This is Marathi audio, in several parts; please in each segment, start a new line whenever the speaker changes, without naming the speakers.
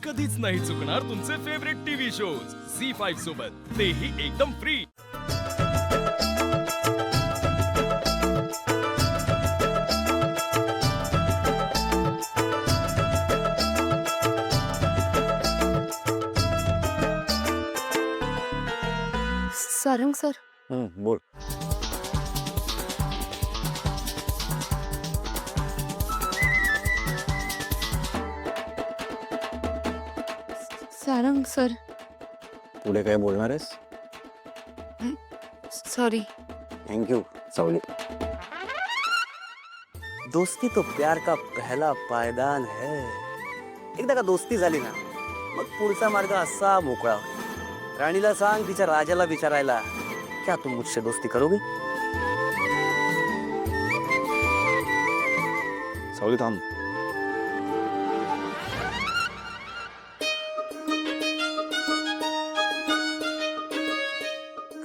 कधीच नाही चुकणार तुमचे फेवरेट टीव्ही शोज झी5 सोबत, तेही एकदम फ्री।
सारंग सर,
बोल।
सारंग सर,
पुढे काय बोलणार आहेस?
सॉरी।
थँक्यू सावली। दोस्ती तो प्यार का पहला पायदान है। एकदा का दोस्ती झाली ना, मग पुढचा मार्ग असा मोकळा होईल। राणीला सांग तिच्या राजाला विचारायला, क्या तुम मुझसे दोस्ती करोगे? सावली थांब।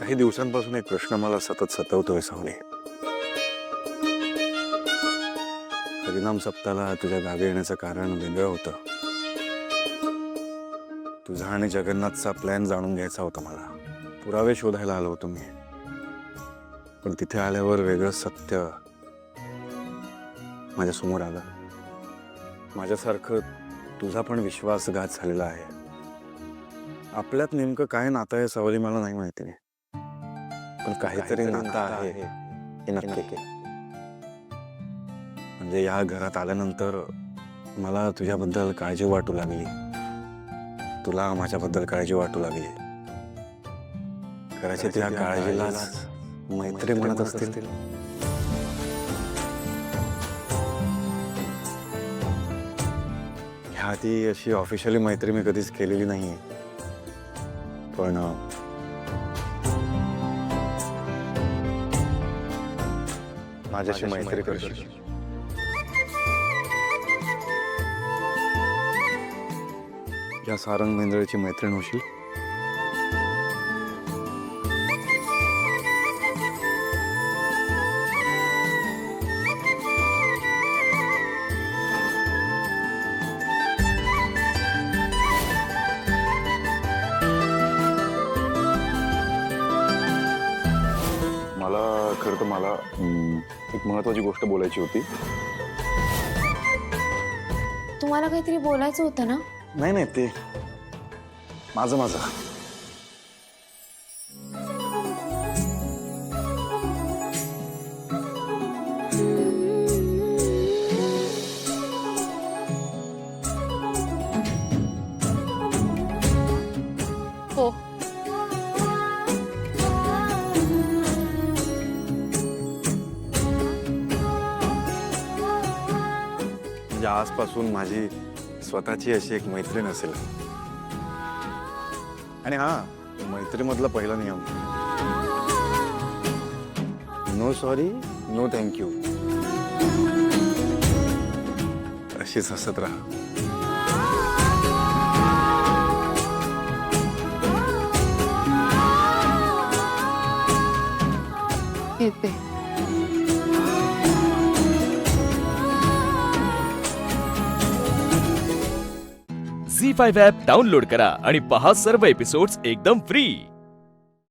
काही दिवसांपासून एक प्रश्न मला सतत सतवतोय सावली। हरिनाम सप्ताहाला तुझ्या गावी येण्याचं कारण वेगळं होतं। तुझा आणि जगन्नाथचा प्लॅन जाणून घ्यायचा होता मला। पुरावे शोधायला आलो होतो मी, पण तिथे आल्यावर वेगळं सत्य माझ्या समोर आलं। माझ्यासारखं तुझा पण विश्वासघात झालेला आहे। आपल्यात नेमकं काय नातं आहे सावली मला नाही माहिती, पण काहीतरी नातं आहे हे नक्की। म्हणजे या घरात आल्यानंतर मला तुझ्याबद्दल काळजी वाटू लागली, तुला माझ्याबद्दल काळजी वाटू लागली। कदाचित त्या काळजीलाच मैत्री म्हणत असतील। ह्या आधी अशी ऑफिशियली मैत्री मी कधीच केलेली नाहीये, पण माझ्याशी मैत्री करशील? या सारंग मेंदळेची मैत्रीण होशील? खरं तर मला एक महत्वाची गोष्ट बोलायची होती।
तुम्हाला काहीतरी बोलायचं होतं ना?
नाही नाही, ते माझं
हो।
म्हणजे आजपासून माझी स्वतःची अशी एक मैत्रीण असेल। आणि हा, मैत्रीमधला पहिला नियम, नो सॉरी नो थँक्यू। अशीच हसत राहा।
येते।
झी5 ॲप डाउनलोड करा आणि पहा सर्व एपिसोड्स एकदम फ्री।